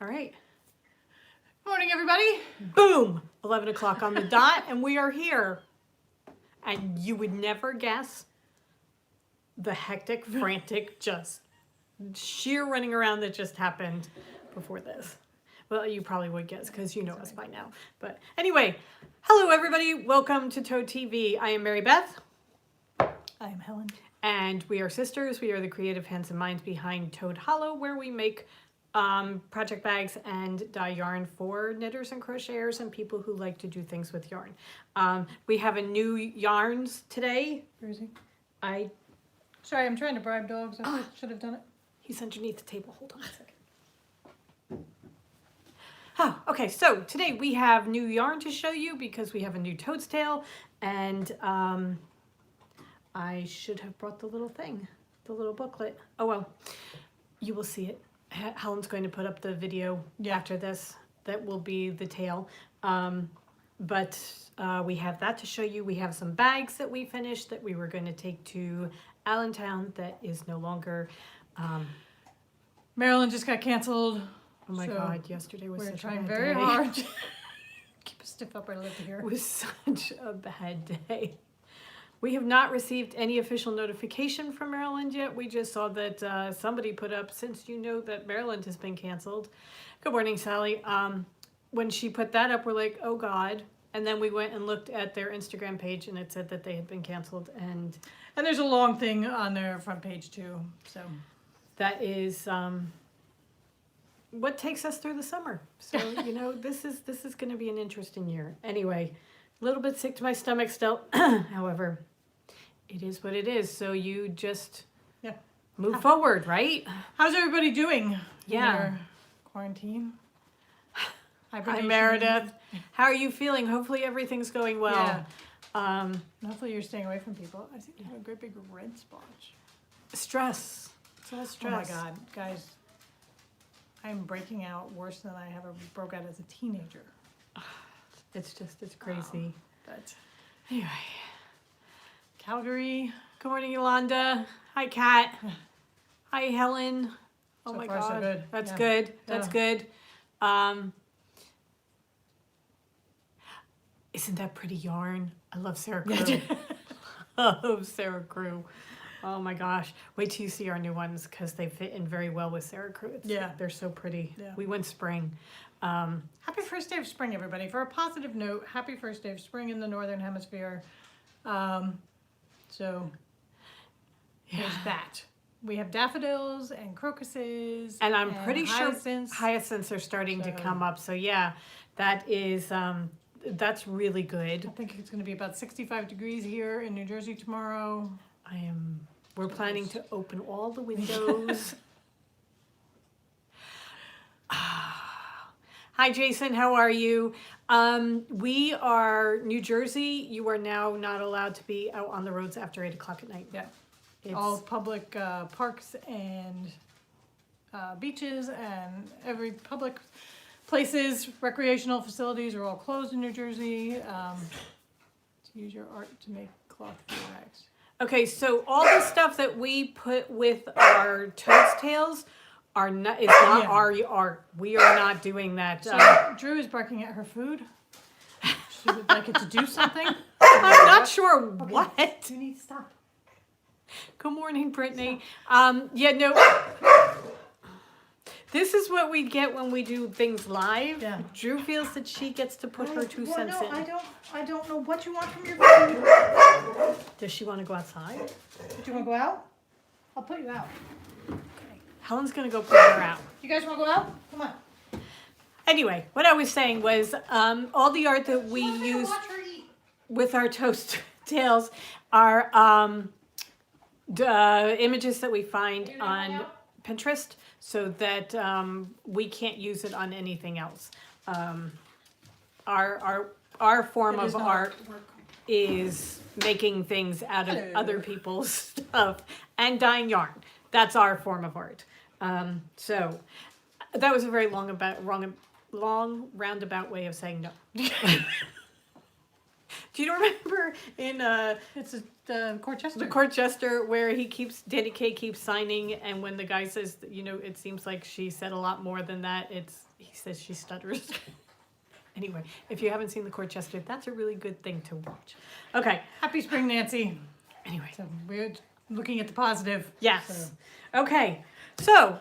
All right. Morning, everybody. Boom! 11 o'clock on the dot, and we are here. And you would never guess the hectic, frantic, just sheer running around that just happened before this. Well, you probably would guess because you know us by now. But anyway, hello, everybody. Welcome to Toad TV. I am Mary Beth. I am Helen. And we are sisters. We are the creative hands and minds behind Toad Hollow, where we make project bags and dye yarn for knitters and crocheters and people who like to do things with yarn. We have a new yarns today. Where is he? Sorry, I'm trying to bribe dogs. I should have done it. He's underneath the table. Hold on a second. Oh, okay, so today we have new yarn to show you because we have a new Toad's Tail, and I should have brought the little thing, the little booklet. Oh well, you will see it. Helen's going to put up the video after this. That will be the tail. But we have that to show you. We have some bags that we finished that we were going to take to Allentown that is no longer. Maryland just got canceled. Oh my God, yesterday was such a bad day. We're trying very hard to keep a stiff upper lip here. It was such a bad day. We have not received any official notification from Maryland yet. We just saw that somebody put up, since you know that Maryland has been canceled. Good morning, Sally. When she put that up, we're like, oh God. And then we went and looked at their Instagram page and it said that they had been canceled. And there's a long thing on their front page too. So that is what takes us through the summer. So, you know, this is going to be an interesting year. Anyway, a little bit sick to my stomach still. However, it is what it is. So you just move forward, right? How's everybody doing? Yeah. In their quarantine. Hi, Meredith. How are you feeling? Hopefully everything's going well. Yeah. Hopefully you're staying away from people. I think you have a great big red splotch. Stress. It's all stress. Oh my God, guys. I'm breaking out worse than I ever broke out as a teenager. It's crazy. But anyway. Calgary. Good morning, Yolanda. Hi, Kat. Hi, Helen. Oh so my far, God. so good. That's good. That's good. Isn't that pretty yarn? I love Sarah Crew. I love Sarah Crew. Oh my gosh. Wait till you see our new ones because they fit in very well with Sarah Crew. They're so pretty. Yeah. We went spring. Happy first day of spring, everybody. For a positive note, happy first day of spring in the Northern Hemisphere. So there's that. We have daffodils and crocuses. And I'm pretty sure hyacinths are starting to come up. So yeah, that is... that's really good. I think it's going to be about 65 degrees here in New Jersey tomorrow. We're planning to open all the windows. Hi, Jason. How are you? We are New Jersey. You are now not allowed to be out on the roads after 8 o'clock at night. Yeah. All public parks and beaches and every public places, recreational facilities are all closed in New Jersey. To use your art to make cloth for your bags. Okay, so all the stuff that we put with our Toad's Tails are not our art. We are not doing that. So Drew is barking at her food. She would like it to do something. I'm not sure what. You need to stop. Good morning, Brittany. This is what we get when we do things live. Yeah. Drew feels that she gets to put her 2 cents in. I don't know what you want from your food. Does she want to go outside? Do you want to go out? I'll put you out. Okay. Helen's going to go put her out. You guys want to go out? Come on. Anyway, what I was saying was all the art that we use with our Toad's Tails are images that we find on Pinterest, so that we can't use it on anything else. Our form of art is making things out of other people's stuff and dyeing yarn. That's our form of art. So that was a very long roundabout way of saying no. Do Do you remember in It's the court jester. the court jester where Danny Kaye keeps signing, and when the guy says, it seems like she said a lot more than that, he says she stutters. Anyway, if you haven't seen the court jester, that's a really good thing to watch. Okay. Happy spring, Nancy. Anyway. So we're looking at the positive. Yes. So. Okay. So,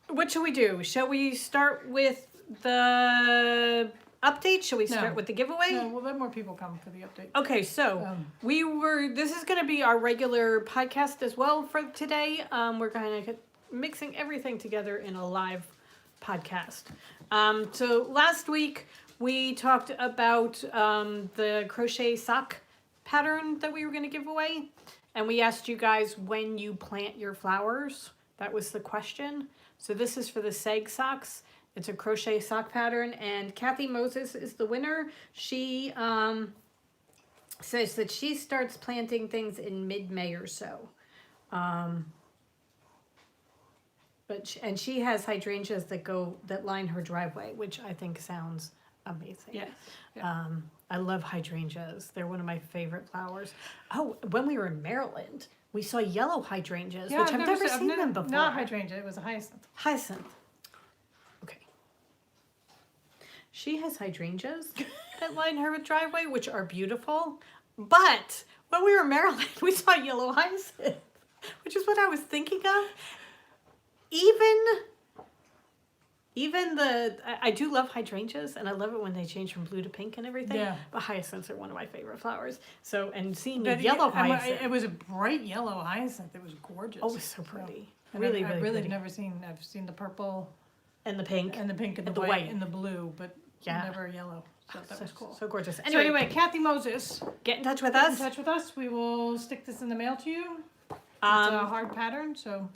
what shall we do? Shall we start with the update? Shall we start with the giveaway? No, we'll let more people come for the update. Okay, so this is going to be our regular podcast as well for today. We're kind of mixing everything together in a live podcast. So last week we talked about the crochet sock pattern that we were going to give away. And we asked you guys when you plant your flowers. That was the question. So this is for the seg socks. It's a crochet sock pattern, and Kathy Moses is the winner. She says that she starts planting things in mid-May or so. She has hydrangeas that line her driveway, which I think sounds amazing. Yes. Yeah. I love hydrangeas. They're one of my favorite flowers. Oh, when we were in Maryland, we saw yellow hydrangeas, which I've never seen them before. Not hydrangea, it was a hyacinth. Hyacinth. Okay. She has hydrangeas that line her driveway, which are beautiful. But when we were in Maryland, we saw yellow hyacinth, which is what I was thinking of. I do love hydrangeas, and I love it when they change from blue to pink and everything. Yeah. But hyacinths are one of my favorite flowers. So, and seeing the yellow hyacinth. It was a bright yellow hyacinth. It was gorgeous. Oh, it was so pretty. So, really, I've seen the purple. And the pink. And the pink and the white and the blue, but never yellow. So that was cool. So gorgeous. Anyway, Kathy Moses. Get in touch with us. Get in touch with us. We will stick this in the mail to you. It's a hard pattern, so...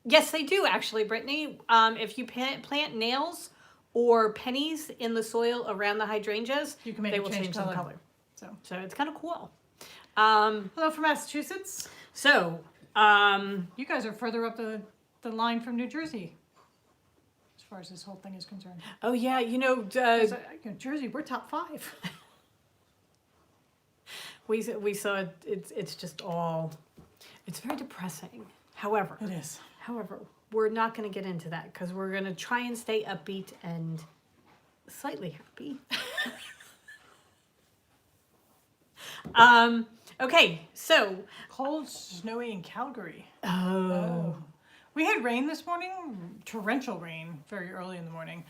Yes, they do actually, Brittany. If you plant nails or pennies in the soil around the hydrangeas, they will change color. So it's kind of cool. Hello from Massachusetts. So you guys are further up the line from New Jersey, as far as this whole thing is concerned. Oh yeah, Jersey, we're top 5. we saw it's just all. It's very depressing. However, it is. However, we're not going to get into that because we're going to try and stay upbeat and slightly happy. Okay, so. Cold, snowy in Calgary. Oh. We had rain this morning, torrential rain, very early in the morning.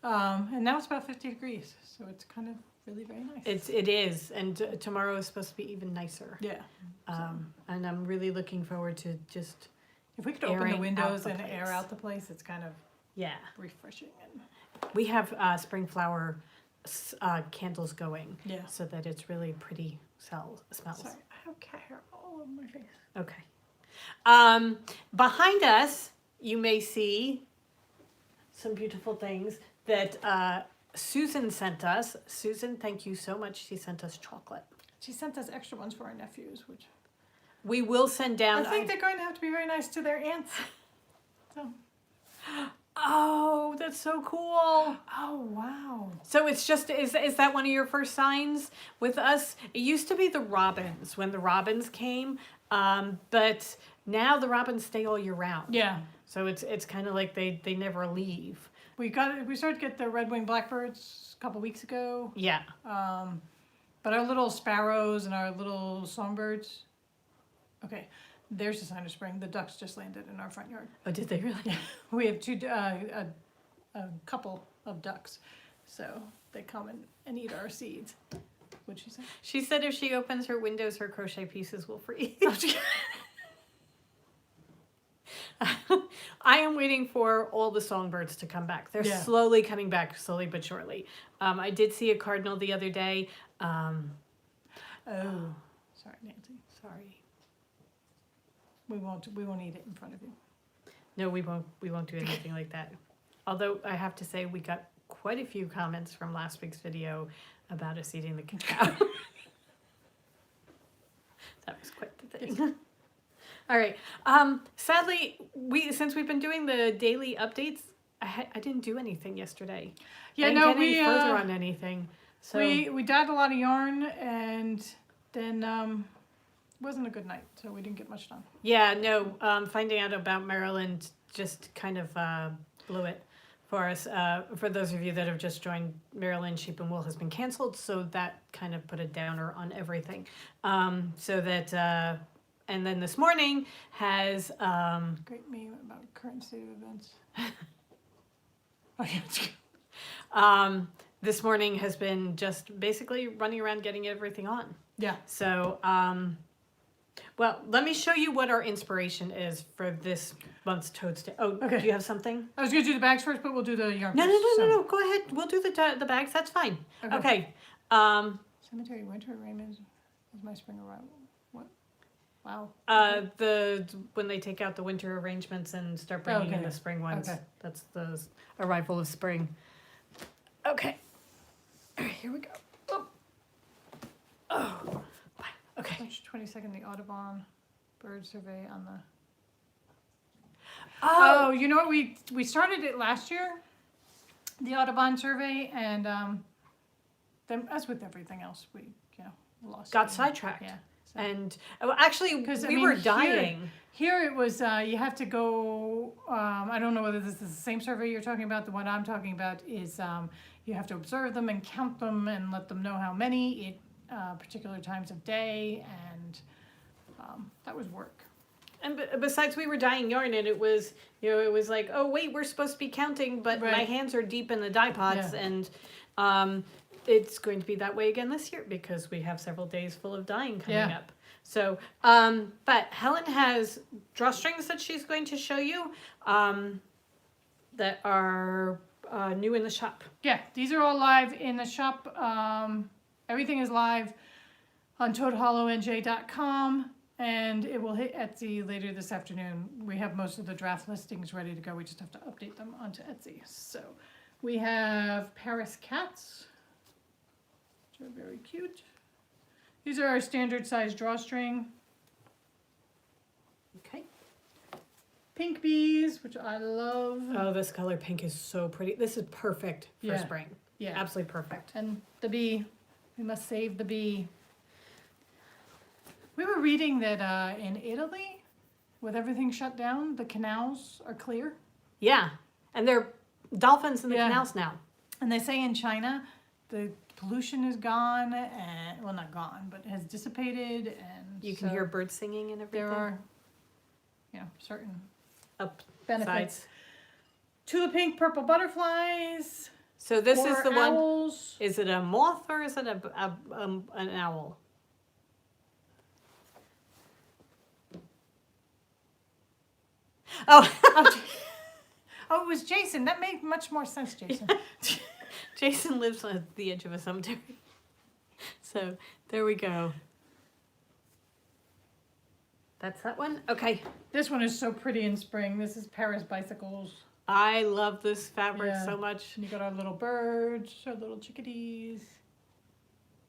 And now it's about 50 degrees, so it's kind of really very nice. It is, and tomorrow is supposed to be even nicer. Yeah. And I'm really looking forward to just... If we could open the windows and air out the place, it's kind of refreshing. And we have spring flower candles going, so that it's really pretty smells. Sorry, I have cat hair all over my face. Okay. Behind us, you may see some beautiful things that Susan sent us. Susan, thank you so much. She sent us chocolate. She sent us extra ones for our nephews, which... We will send down... I think they're going to have to be very nice to their aunts. So. Oh, that's so cool. Oh, wow. So it's just... Is that one of your first signs with us? It used to be the robins, when the robins came. But now the robins stay all year round. Yeah. So it's kind of like they never leave. We started to get the red-winged blackbirds a couple weeks ago. Yeah. But our little sparrows and our little songbirds... Okay, there's a sign of spring. The ducks just landed in our front yard. Oh, did they really? Yeah. We have a couple of ducks, so they come and eat our seeds. What'd she say? She said if she opens her windows, her crochet pieces will freeze. I am waiting for all the songbirds to come back. They're slowly coming back, slowly but surely. I did see a cardinal the other day. Sorry, Nancy. Sorry. We won't eat it in front of you. No, we won't do anything like that. Although I have to say we got quite a few comments from last week's video about us eating the cacao. That was quite the thing. Yes. All right. Sadly, since we've been doing the daily updates, I didn't do anything yesterday. Yeah, I didn't get any further on anything. So We dyed a lot of yarn, and then it wasn't a good night, so we didn't get much done. yeah, no, finding out about Maryland just kind of blew it for us. For those of you that have just joined, Maryland Sheep and Wool has been canceled, so that kind of put a downer on everything. So that, and then this morning has, Great meme about current state of events. Oh, this morning has been just basically running around getting everything on. yeah. So, well, let me show you what our inspiration is for this month's Toad's Day. Oh, Okay. do you have something? I was gonna do the bags first, but we'll do the yarn No, no, first. no, so. no, no. Go ahead. We'll do the bags. That's fine. Okay. Okay. Cemetery winter arrangements is my spring arrival. What? Wow. When they take out the winter arrangements and start bringing in Okay. the spring ones. Okay. That's the arrival of spring. Okay. All right, here we go. Oh. Okay. March 22nd, the Audubon bird survey on the. Oh. Oh, you know what? We started it last year, the Audubon survey, and then as with everything else, we lost. Got it. sidetracked. Yeah. So. And actually, 'Cause, I we mean, were here- dying. Here it was, you have to go, I don't know whether this is the same survey you're talking about. The one I'm talking about is you have to observe them and count them and let them know how many at particular times of day, and that was work. And besides, we were dyeing yarn, and it was, it was like, oh wait, we're supposed to be counting, but my Right. hands are deep in the dye pots, Yeah. and it's going to be that way again this year because we have several days full of dyeing coming Yeah. up. So, but Helen has drawstrings that she's going to show you, that are new in the shop. Yeah, these are all live in the shop. Everything is live on toadhollowNJ.com, and it will hit Etsy later this afternoon. We have most of the draft listings ready to go. We just have to update them onto Etsy. So we have Paris cats, which are very cute. These are our standard size drawstring. Okay. Pink bees, which I love. Oh, this color pink is so pretty. This is perfect for Yeah. spring. Yeah. Absolutely perfect. And the bee, we must save the bee. We were reading that in Italy, with everything shut down, the canals are clear. Yeah. And there are dolphins in the Yeah. canals now. And they say in China, the pollution is gone, and well, not gone, but has dissipated, and You can so hear birds singing and everything. there are, certain Up benefits. sides. Tulip pink, purple butterflies. So this is or the one. owls. Is it a moth or is it an owl? Oh, Oh, it was Jason. That made much more sense, Jason. Jason lives on the edge of a cemetery. So there we go. That's that one. Okay. This one is so pretty in spring. This is Paris bicycles. I love this fabric Yeah. so much. And you got our little birds, our little chickadees.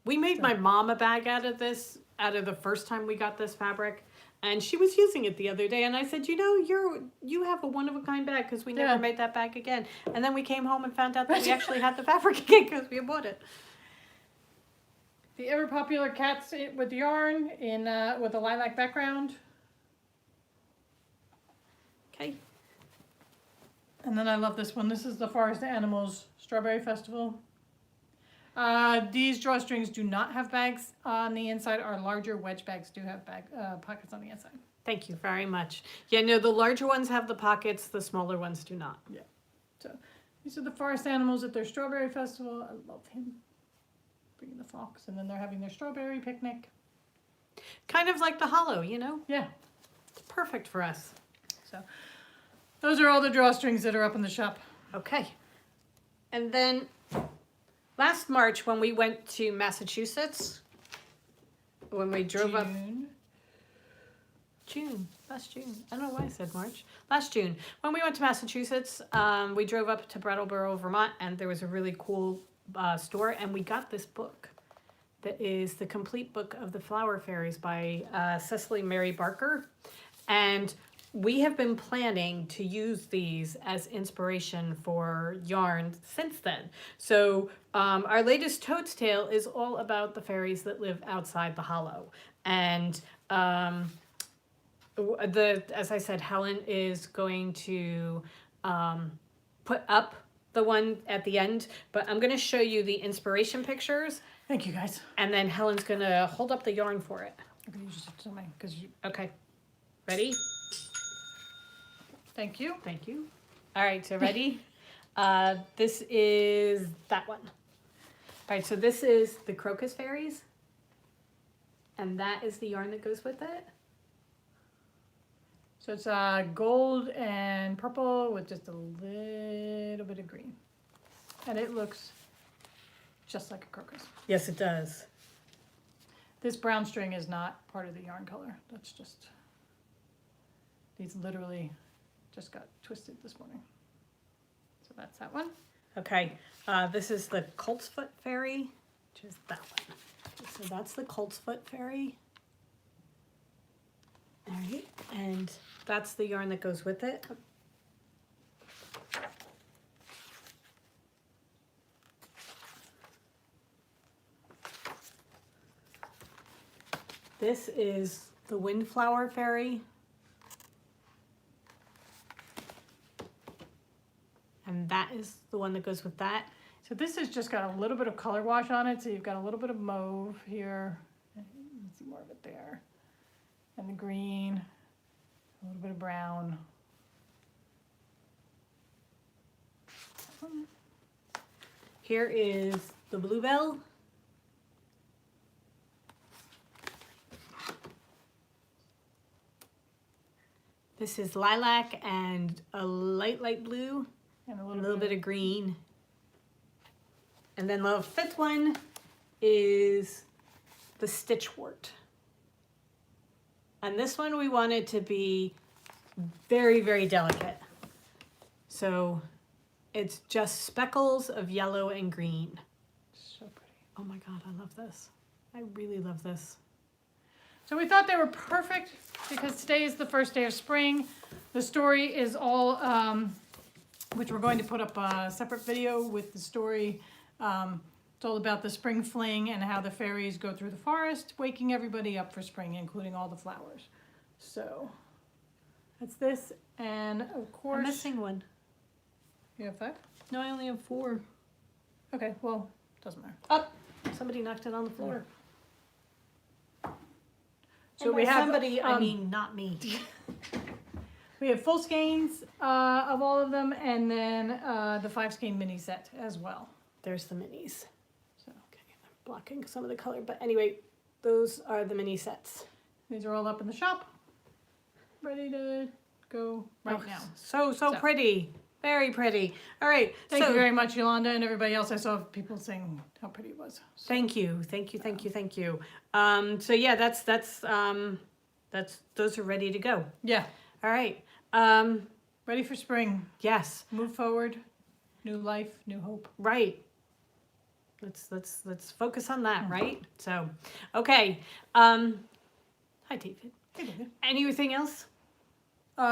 We made my mom a bag out of the first time we got this fabric. And she was using it the other day, and I said, you have a one-of-a-kind bag because we never Yeah. made that bag again. And then we came home and found out that we actually had the fabric again because we had bought it. The ever popular cats with yarn in with a lilac background. Okay. And then I love this one. This is the Forest Animals Strawberry Festival. These drawstrings do not have bags on the inside. Our larger wedge bags do have pockets on the inside. Thank you very much. Yeah, no, the larger ones have the pockets, the smaller ones do not. So these are the Forest Animals at their Strawberry Festival. I love him. Bringing the fox, and then they're having their strawberry picnic. Kind of like the hollow, Yeah. It's perfect for us. So those are all the drawstrings that are up in the shop. Okay. And then last March when we went to Massachusetts, when we drove up last June. I don't know why I said March. Last June. When we went to Massachusetts, we drove up to Brattleboro, Vermont, and there was a really cool store, and we got this book that is the complete book of the Flower Fairies by Cecily Mary Barker. And we have been planning to use these as inspiration for yarn since then. So our latest Toad's Tale is all about the fairies that live outside the hollow. And as I said, Helen is going to put up the one at the end, but I'm going to show you the inspiration pictures. Thank you, guys. And then Helen's going to hold up the yarn for it. I'm gonna use it something because you. Okay. Ready? Thank you. Thank you. All right, so ready? This is that one. All right, so this is the Crocus Fairies. And that is the yarn that goes with it. So it's gold and purple with just a little bit of green. And it looks just like a crocus. Yes, it does. This brown string is not part of the yarn color. That's just, these literally just got twisted this morning. So that's that one. Okay, this is the Coltsfoot Fairy, which is that one. So that's the Coltsfoot Fairy. All right, and that's the yarn that goes with it. This is the Windflower Fairy. And that is the one that goes with that. So this has just got a little bit of color wash on it. So you've got a little bit of mauve here. You can see more of it there. And the green, a little bit of brown. Here is the Bluebell. This is lilac and a light blue. And A little bit of green. And then the fifth one is the Stitchwort. And this one we wanted to be very, very delicate. So it's just speckles of yellow and green. So pretty. Oh my God, I love this. I really love this. So we thought they were perfect because today is the first day of spring. The story is all, which we're going to put up a separate video with the story. It's all about the spring fling and how the fairies go through the forest, waking everybody up for spring, including all the flowers. So that's this, and of course... I'm missing one. You have 5? No, I only have 4. Okay, well, doesn't matter. Up! Somebody knocked it on the floor. So And we by have somebody, I mean not me. we have full skeins of all of them, and then the 5 skein mini set as well. There's the minis. So Okay, I'm blocking some of the color, but anyway, those are the mini sets. these are all up in the shop, ready to go right Oh, now. So pretty. Very pretty. All right. Thank you very much, Yolanda, and everybody else. I saw people saying how pretty it was. So, Thank you. So yeah, that's those are ready to go. yeah, All right. ready for spring. Yes. Move forward. New life, new hope. Right. Let's focus on that, right? So, okay. Hi, David. Hey, David. Anything else?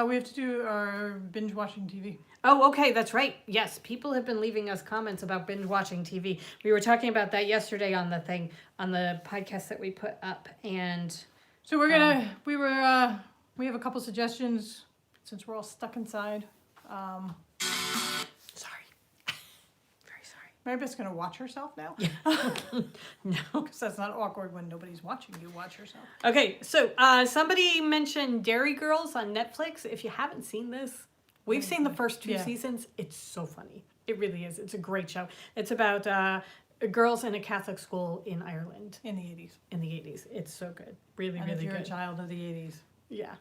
We have to do our binge watching TV. Oh, okay, that's right. Yes, people have been leaving us comments about binge watching TV. We were talking about that yesterday on the podcast that we put up, and So we're gonna we have a couple suggestions since we're all stuck inside. sorry, very sorry. Meredith's gonna watch herself now. No. Because that's not awkward when nobody's watching you watch yourself. Okay, so somebody mentioned Dairy Girls on Netflix. If you haven't seen this, we've seen the first 2 Yeah. seasons. It's so funny. It really is. It's a great show. It's about girls in a Catholic school in Ireland In the 80s. in the 80s. It's so good. Really, And really if you're good. a child of the 80s. Yeah.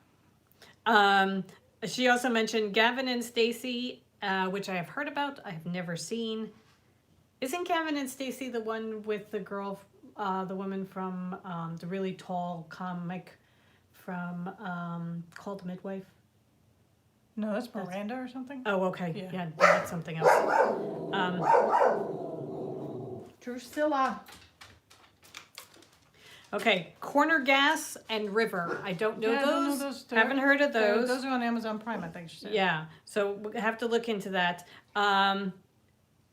She also mentioned Gavin and Stacey, which I have heard about. I have never seen. Isn't Gavin and Stacey the one with the girl, the woman from the really tall comic from called Midwife? No, that's Miranda or something. Oh, okay. Yeah. Yeah, that's something else. Drusilla. Okay, Corner Gas and River. I don't know Yeah, I those. don't know those. Haven't heard of those. Those are on Amazon Prime, I think she said. Yeah, so we have to look into that.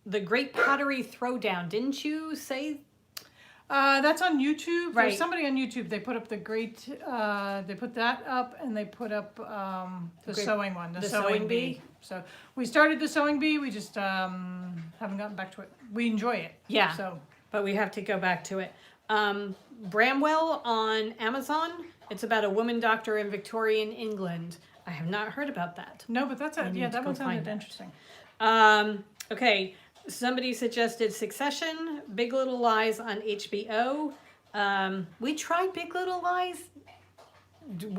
The Great Pottery Throwdown. Didn't you say? That's on YouTube. Right. There's somebody on YouTube. They put up the great. They put that up, and they put up the Great- sewing one, the sewing bee? So we started the sewing bee. We just haven't gotten back to it. We enjoy it. Yeah. So But we have to go back to it. Bramwell on Amazon. It's about a woman doctor in Victorian England. I have not heard about that. no, but that's I a, need yeah. to That go one find sounded that. interesting. Okay, somebody suggested Succession, Big Little Lies on HBO. We tried Big Little Lies.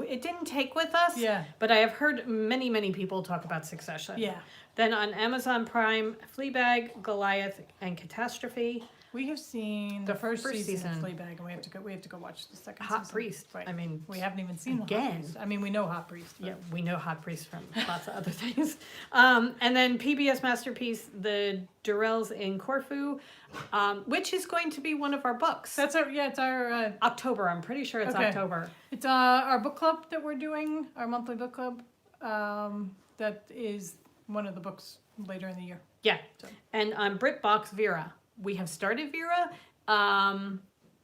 It didn't take with us. Yeah. But I have heard many, many people talk about Succession. Yeah. Then on Amazon Prime, Fleabag, Goliath, and Catastrophe. We have seen The the first first season of season. Fleabag, and we have to go watch the second Hot season. Priest. Right. I mean, we haven't even seen the Hot again. Priest. I mean, we know Hot Priest. But yeah, we know Hot Priest from lots of other things. And then PBS Masterpiece, The Durrells in Corfu, which is going to be one of our books. That's our It's our October, I'm pretty sure it's Okay. October. it's our book club that we're doing, our monthly book club. That is one of the books later in the year. Yeah. So. And on BritBox, Vera. We have started Vera.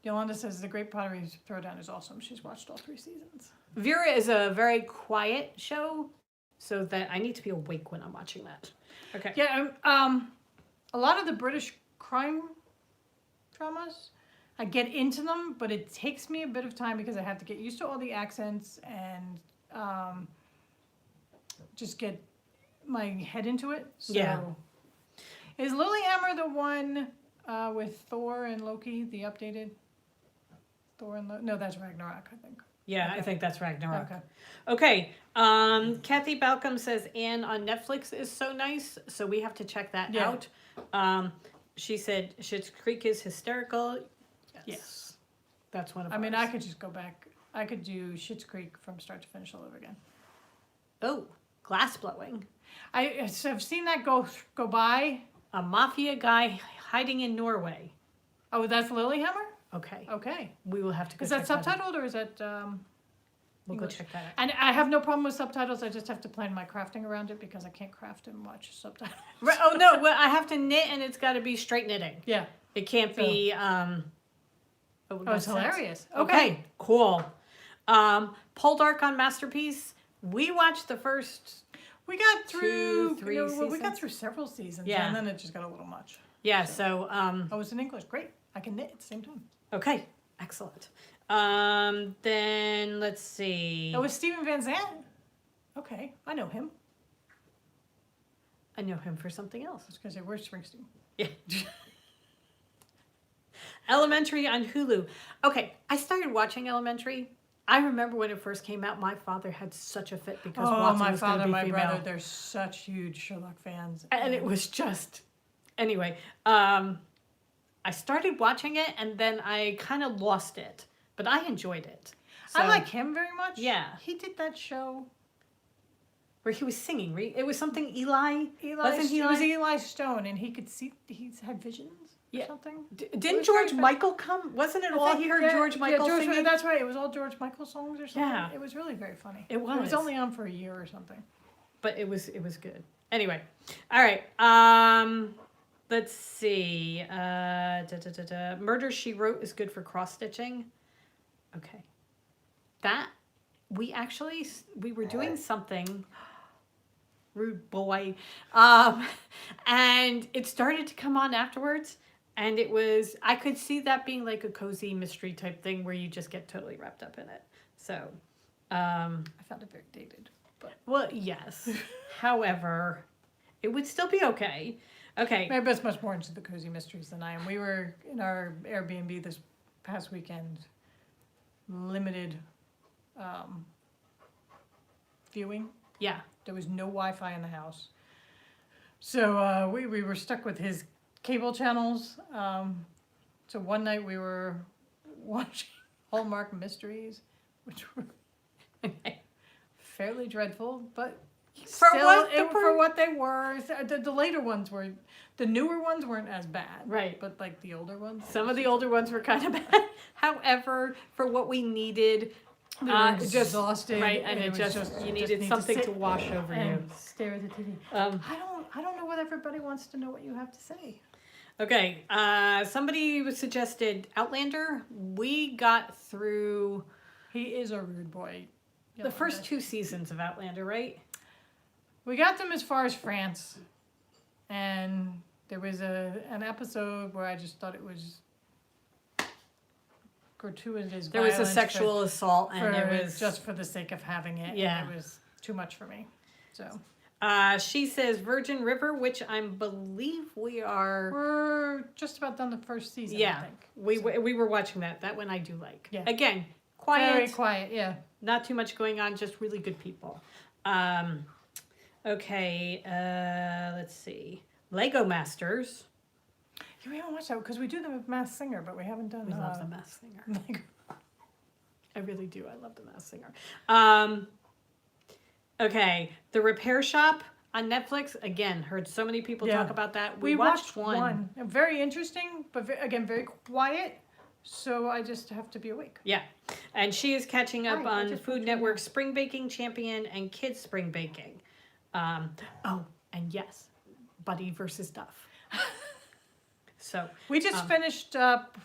Yolanda says the Great Pottery Throwdown is awesome. She's watched all 3 seasons. Vera is a very quiet show, so that I need to be awake when I'm watching that. Okay. Yeah, a lot of the British crime dramas, I get into them, but it takes me a bit of time because I have to get used to all the accents and just get my head into it. So, Yeah. Is Lilyhammer the one with Thor and Loki, the updated Thor and Loki? No, that's Ragnarok, I think. Yeah, I Okay. think that's Ragnarok. Okay. Okay. Kathy Balcom says Anne on Netflix is so nice, so we have to check that Yeah. out. She said Schitt's Creek is hysterical. Yes. That's one of I mean, ours. I could just go back. I could do Schitt's Creek from start to finish all over again. Oh, glass blowing. I've seen that go by. A mafia guy hiding in Norway. Oh, that's Lilyhammer? Okay. Okay. We will have to go Is check that that out. subtitled or is that We'll go English? check that out. And I have no problem with subtitles. I just have to plan my crafting around it because I can't craft and watch subtitles. Right, oh no, well, I have to knit and it's got to be straight knitting. Yeah. It can't be Oh, it's hilarious. Okay, cool. Poldark on Masterpiece. We watched the first. We got through 2, 3 we got seasons? through several seasons, Yeah. and then it just got a little much. Yeah, so Oh, it's in English. Great. I can knit at the same time. okay, excellent. Then let's see. Oh, it's Steven Van Zandt. Okay, I know him. I know him for something else. I was gonna say, where's Springsteen? Yeah. Elementary on Hulu. Okay, I started watching Elementary. I remember when it first came out, my father had such a fit because Oh, Watson my was going to father, be my female. brother, they're such huge Sherlock fans. And it was just, anyway, I started watching it and then I kind of lost it, but I enjoyed it. I So- like him very much. Yeah. He did that show. where he was singing, right? It was something Eli. It Wasn't was Eli? Eli Stone, and he could see, he's had visions or Yeah. something. Didn't was George very Michael come? Wasn't it all he heard George Michael singing? That's right. It was all George Michael songs or something. Yeah. It was really very funny. It It was. was only on for a year or something. But it was good. Anyway, all right. Let's see. Murder, She Wrote is good for cross stitching. Okay, that we were doing something. Rude boy, and it started to come on afterwards, and I could see that being like a cozy mystery type thing where you just get totally wrapped up in it. So, I found it very dated. But well, yes. However, it would still be okay. Okay. my best much more into the cozy mysteries than I am. We were in our Airbnb this past weekend, limited viewing. Yeah. There was no Wi-Fi in the house. So we were stuck with his cable channels. So one night we were watching Hallmark Mysteries, which were Okay. fairly dreadful, but For Still, what the for what they were. The later ones were, the newer ones weren't as bad. Right. But like the older ones. Some of the older ones were kind of bad. However, for what we needed, We were just exhausted. right, and it was just you needed need something sit to wash over you. and stare at the TV. I don't know what everybody wants to know what you have to say. Okay, somebody suggested Outlander. We got through He is a rude boy. the first 2 seasons of Outlander, right? We got them as far as France, and there was an episode where I just thought it was gratuitous. There was a violence sexual assault, and for it was just for the sake of having it. Yeah. And it was too much for me. So She says Virgin River, which I believe we are. we're just about done the first season. I Yeah, think. we were watching that. That one I do like. Yeah. Again, quiet, Very quiet. Yeah. not too much going on, just really good people. Okay, let's see. Lego Masters. Yeah, we haven't watched that because we do them with Masked Singer, but we haven't done. We love the Masked Singer. Like, I really do. I love the Masked Singer. Okay, The Repair Shop on Netflix. Again, heard so many people Yeah. talk about that. we watched one. Very interesting, but again, very quiet. So I just have to be awake. Yeah, and she is catching up Right, I on just Food watched it Network Spring Baking Champion and Kids Spring Baking. Oh, and yes, Buddy versus Duff. So, We just finished up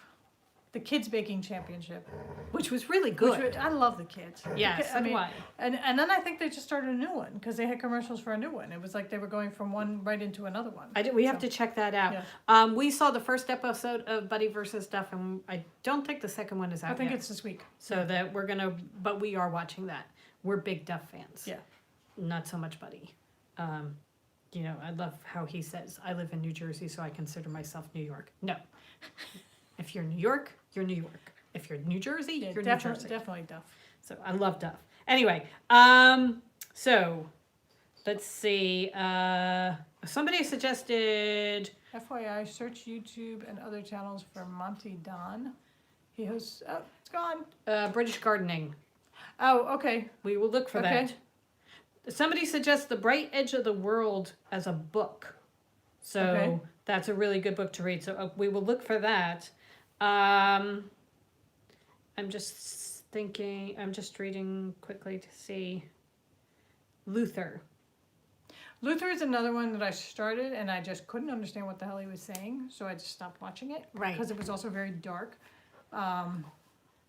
the Kids Baking Championship. which was really Which good. I love the kids. Yeah, so do I. And then I think they just started a new one because they had commercials for a new one. It was like they were going from one right into another one. We have to check that out. Yeah. We saw the first episode of Buddy versus Duff, and I don't think the second one is out I think yet. it's this week. So that but we are watching that. We're big Duff fans. Yeah. Not so much Buddy. I love how he says, I live in New Jersey, so I consider myself New York. No. If you're New York, you're New York. If you're New Jersey, Yeah, you're New definitely, Jersey. definitely Duff. So I love Duff. Anyway, so let's see. Somebody suggested FYI, search YouTube and other channels for Monty Don. He hosts. Oh, it's gone. British gardening. Oh, okay. We will look for Okay. that. Somebody suggests The Bright Edge of the World as a book. So Okay. that's a really good book to read. So we will look for that. I'm just thinking, I'm just reading quickly to see. Luther. Luther is another one that I started and I just couldn't understand what the hell he was saying, so I just stopped watching it. Right. Because it was also very dark.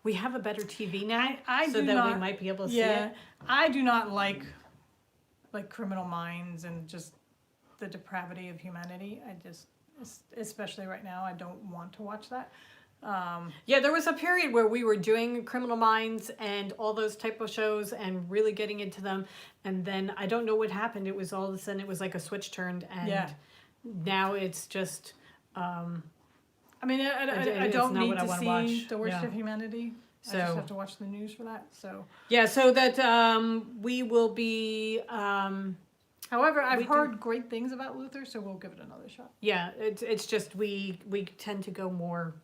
We have a better TV now, I so do that we not- might be able to see Yeah, it. I do not like Criminal Minds and just the depravity of humanity. I just, especially right now, I don't want to watch that. Yeah, there was a period where we were doing Criminal Minds and all those type of shows and really getting into them. And then I don't know what happened. It was all of a sudden, it was like a switch turned. And Yeah. now it's just, I mean, I it's don't not need what I to wanna see watch. the worst Yeah. of humanity. I So- just have to watch the news for that. So, yeah, so that we will be, however, I've We do- heard great things about Luther, so we'll give it another shot. yeah, it's just we tend to go more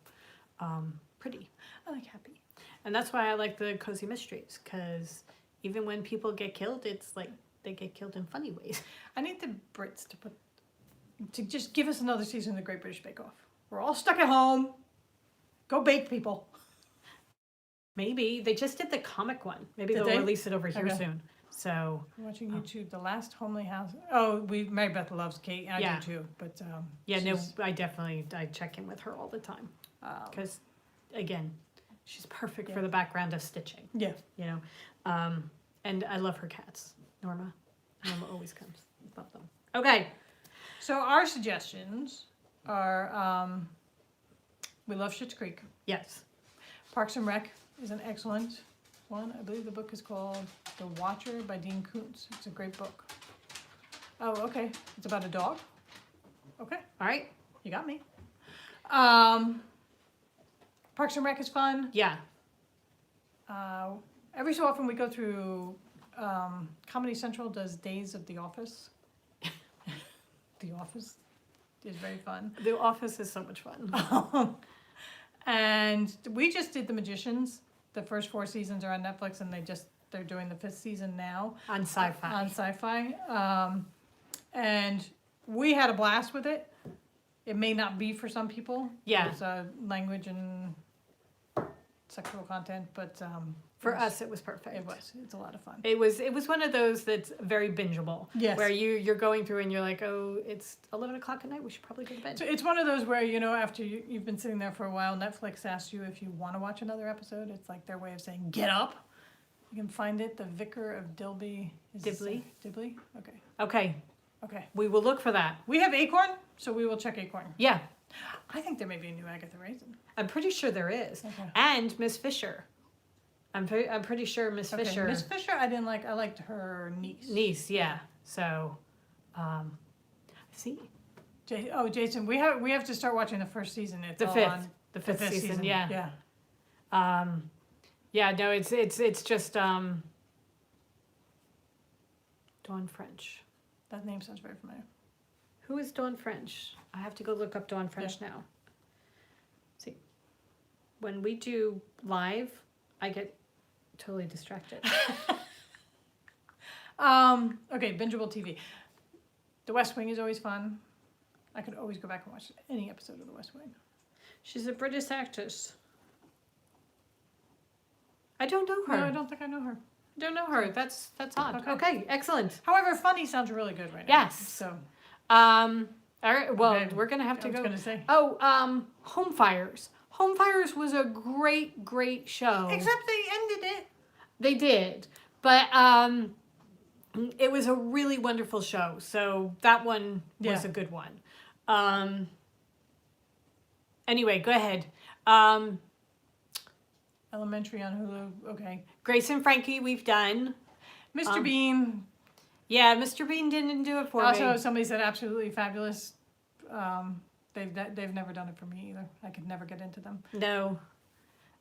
pretty. I like happy. And that's why I like the Cozy Mysteries, because even when people get killed, it's like they get killed in funny ways. I need the Brits to just give us another season of the Great British Bake Off. We're all stuck at home. Go bake, people. Maybe. They just did the comic one. Maybe Did they'll they? release it over here Okay. soon. So, I'm watching YouTube, The Last Homely House. Oh, Mary Beth loves Kate, and I Yeah. do too. But yeah, no, she's, I check in with her all the time. um, Because, again, she's perfect Yeah. for the background of stitching, yeah. you know. And I love her cats. Norma always comes. Love them. Okay. So our suggestions are we love Schitt's Creek. Yes. Parks and Rec is an excellent one. I believe the book is called The Watcher by Dean Koontz. It's a great book. Oh, okay. It's about a dog. Okay, All right. you got me. Parks and Rec is fun. Yeah. Every so often we go through Comedy Central does Days of The Office. The Office is very fun. The Office is so much fun. And we just did The Magicians. The first 4 seasons are on Netflix, and They're doing the 5th season now. On Sci-Fi. On Sci-Fi. And we had a blast with it. It may not be for some people. Yeah. It's language and sexual content, but For us, it was perfect. it was. It's a lot of fun. It was one of those that's very bingeable. Yes. Where you're going through and you're like, oh, it's 11 o'clock at night. We should probably go to bed. So it's one of those where, you know, after you've been sitting there for a while, Netflix asks you if you want to watch another episode. It's like their way of saying, get up. You can find it, The Vicar of Dilby. Dibley. Dibley? Okay. Okay. Okay. We will look for that. We have Acorn, so we will check Acorn. Yeah. I think there may be a new Agatha Raisin. I'm pretty sure there is. Okay. And Miss Fisher. I'm pretty sure Miss Fisher. Miss Fisher, I didn't like. I liked her niece. Yeah. So, see. Jason, we have to start watching the first season. It's The all fifth. on The fifth season, yeah. Yeah. Yeah, no, it's just Dawn French. That name sounds very familiar. Who is Dawn French? I have to go look up Dawn French now. See, when we do live, I get totally distracted. Okay, bingeable TV. The West Wing is always fun. I could always go back and watch any episode of The West Wing. She's a British actress. I don't know her. No, I don't think I know her. I don't know her. That's odd. Okay. Okay, excellent. However, funny sounds really good right now. Yes. So All right. Well, Okay. we're gonna have to I was go. gonna say. Oh, Home Fires. Home Fires was a great show. Except they ended it. They did, but it was a really wonderful show. So that one was Yeah. a good one. Anyway, go ahead. Elementary on Hulu. Okay. Grace and Frankie, we've done. Mr. Bean. Yeah, Mr. Bean didn't do it for Also, me. somebody said absolutely fabulous. They've never done it for me either. I could never get into them. No.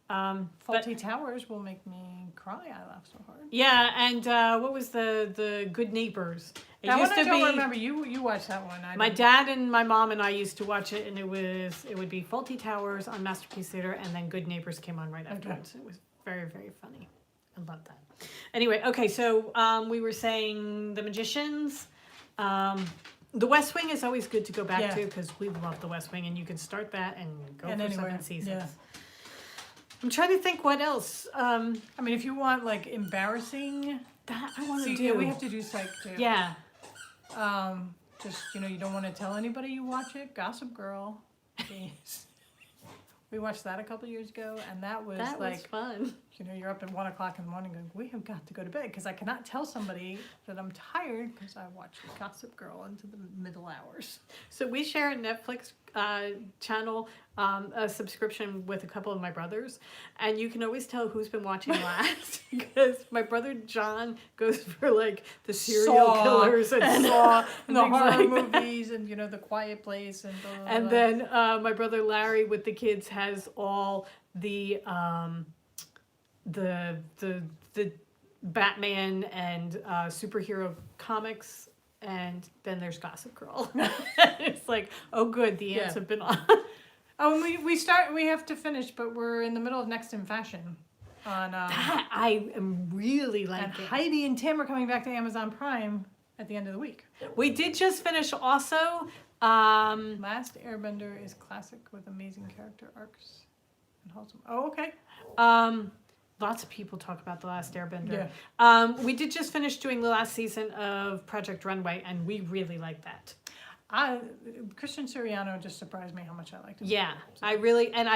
But Faulty Towers will make me cry. I laugh so hard. yeah, and what was the Good Neighbors? It That used one I to don't be. remember. You watched that one. My dad and my mom and I used to watch it, and it would be Faulty Towers on Masterpiece Theater, and then Good Neighbors came on right afterwards. It was very funny. I love that. Anyway, okay, so we were saying The Magicians. The West Wing is always good to go back to because we love The West Wing, and you can start that and go for anywhere. 7 seasons. Yeah. I'm trying to think what else. I mean, if you want like embarrassing, That I want to see, do. yeah, we have to do psych too. Yeah. Just you don't want to tell anybody you watch it. Gossip Girl. We watched that a couple years ago, and that was fun. you're up at 1 o'clock in the morning going, we have got to go to bed because I cannot tell somebody that I'm tired because I watched Gossip Girl into the middle hours. So we share a Netflix channel, a subscription with a couple of my brothers, and you can always tell who's been watching last because my brother John goes for like the serial Saw killers and Saw and the things horror like that. movies and the Quiet Place and blah, blah, And blah. then my brother Larry with the kids has all the Batman and superhero comics, and then there's Gossip Girl. It's like, oh good, the ants Yeah. have been on. Oh, and we have to finish, but we're in the middle of Next in Fashion on That I am really and liking. Heidi and Tim are coming back to Amazon Prime at the end of the week. We did just finish also. Last Airbender is classic with amazing character arcs and wholesome. Oh, okay. Lots of people talk about The Last Airbender. Yeah. We did just finish doing the last season of Project Runway, and we really like that. Christian Siriano just surprised me how much I liked him. Yeah, I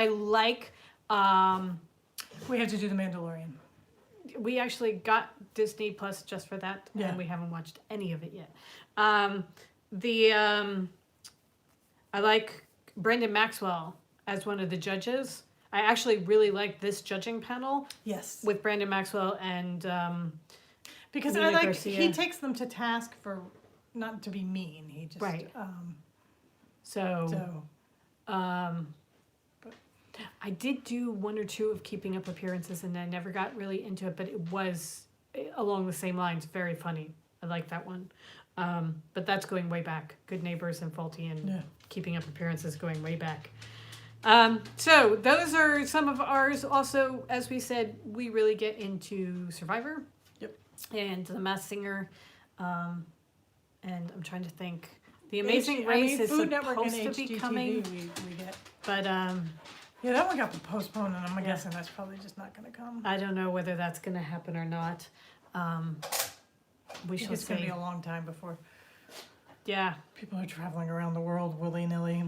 like. We have to do The Mandalorian. We actually got Disney Plus just for that, Yeah. and we haven't watched any of it yet. I like Brendan Maxwell as one of the judges. I actually really like this judging panel Yes. with Brandon Maxwell and Because Nina I like Garcia. he takes them to task for not to be mean. He just Right. so but I did do 1 or 2 of Keeping Up Appearances, and I never got really into it, but it was along the same lines, very funny. I like that one. But that's going way back. Good Neighbors and Faulty and Yeah. Keeping Up Appearances going way back. So those are some of ours. Also, as we said, we really get into Survivor and The Masked Singer, and I'm trying to think. The Amazing Race is Food Network and supposed to be HGTV coming, we get. but Yeah, that one got postponed, and I'm guessing that's probably just not going to come. I don't know whether that's going to happen or not. We I think shall it's going to see. be a long time before Yeah. people are traveling around the world willy-nilly.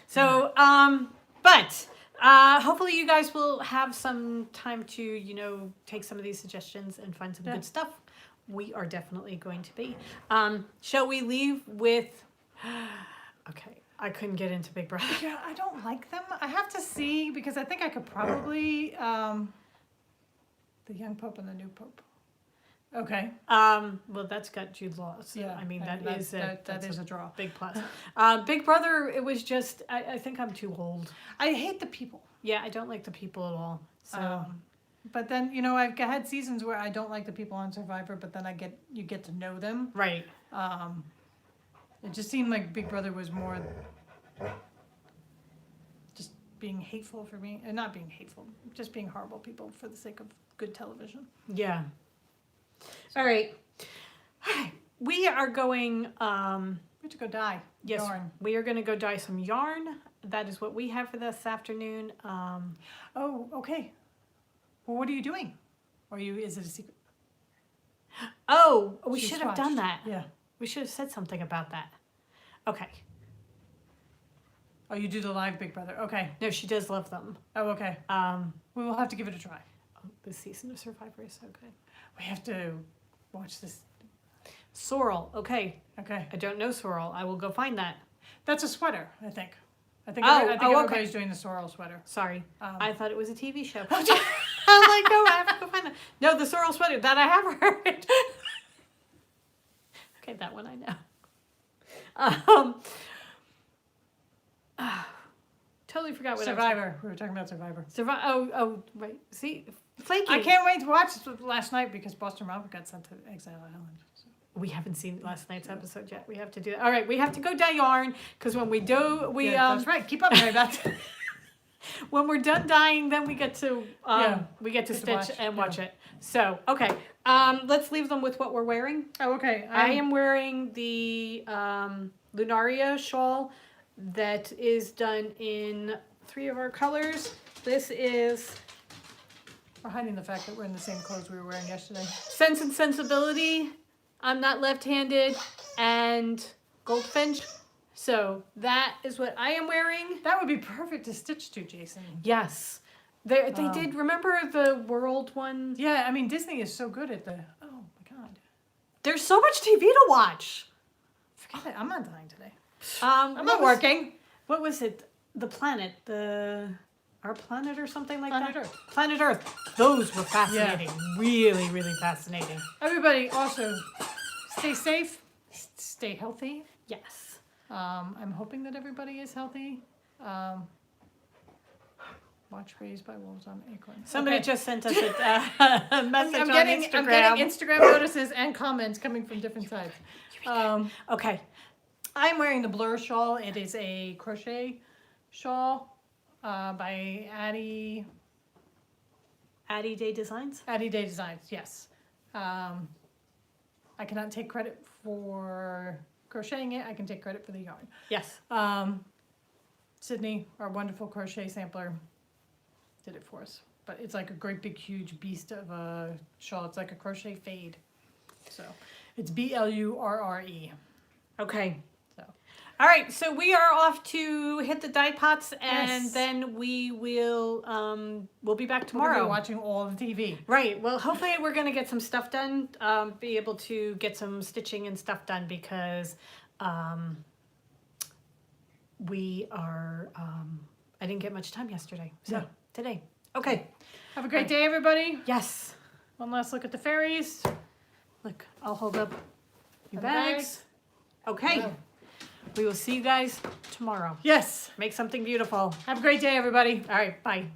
So, but hopefully you guys will have some time to, take some of these suggestions and find some good stuff. We are definitely going to be. Shall we leave with? Okay, I couldn't get into Big Brother. Yeah, I don't like them. I have to see because I think I could probably the young pope and the new pope. Okay. Well, that's got Jude Law. So, Yeah, I mean that that's is a draw. big plus. Big Brother, it was just. I think I'm too old. I hate the people. Yeah, I don't like the people at all. So. But then I've had seasons where I don't like the people on Survivor, but then you get to know them. Right. It just seemed like Big Brother was more just being hateful for me, and not being hateful, just being horrible people for the sake of good television. Yeah. All right. We are going. We have to go dye yarn. We are going to go dye some yarn. That is what we have for this afternoon. Oh, okay. Well, what are you doing? Is it a secret? Oh, we She's should have done swatched. that. Yeah. We should have said something about that. Okay. Oh, you do the live Big Brother. Okay. No, she does love them. Oh, okay. We will have to give it a try. This season of Survivor is so good. We have to watch this. Sorrel. Okay. Okay. I don't know Sorrel. I will go find that. That's a sweater, I think. I think Okay. everybody's doing the sorrel sweater. Sorry. I thought it was a TV show. Oh, I'm like, oh, I have to go find that. No, the sorrel sweater. That I have heard. Okay, that one I know. Totally forgot what Survivor. We were talking about Survivor. Oh, right. See, flaky. I can't wait to watch it last night because Boston Robert got sent to Exile Island. So. We haven't seen last night's episode yet. We have to do that. All right, we have to go dye yarn because when we do, that's right. Keep up, Mary Beth. When we're done dyeing, then we get to Get to stitch watch, and watch it. So okay, let's leave them with what we're wearing. Oh, okay. I am wearing the Lunaria shawl that is done in 3 of our colors. This is We're hiding the fact that we're in the same clothes we were wearing yesterday. Sense and Sensibility. I'm not left-handed, and Goldfinch. So that is what I am wearing. That would be perfect to stitch to, Jason. Yes. They did, remember the world one? Yeah, I mean, Disney is so good at oh my God. There's so much TV to watch. Forget it. I'm not dying today. I'm not working. What was it? The planet, Our Planet or something like Planet that? Earth. Planet Earth. Those were fascinating. Really, really fascinating. Everybody also stay safe, stay healthy. Yes. I'm hoping that everybody is healthy. Watch Raised by Wolves on Acorn. Somebody Okay. just sent us a message I'm on getting Instagram. Instagram notices and comments coming from different sides. Okay. I'm wearing the Blur shawl. It is a crochet shawl by Addie Day Designs. Day Designs. Yes. I cannot take credit for crocheting it. I can take credit for the yarn. Yes. Sydney, our wonderful crochet sampler, did it for us. But it's like a great big huge beast of a shawl. It's like a crochet fade. So it's BLURRE. Okay. So All right, so we are off to hit the dye pots, and Yes. then we will we'll be back we're tomorrow. gonna be watching all the TV. Right. Well, hopefully we're gonna get some stuff done. Be able to get some stitching and stuff done because we are. I didn't get much time yesterday, so No. today. Okay. Have a great day, everybody. Yes. One last look at the fairies. Look, I'll hold up your And the bags. Okay. Wow. We will see you guys tomorrow. Yes. Make something beautiful. Have a great day, everybody. All right. Bye.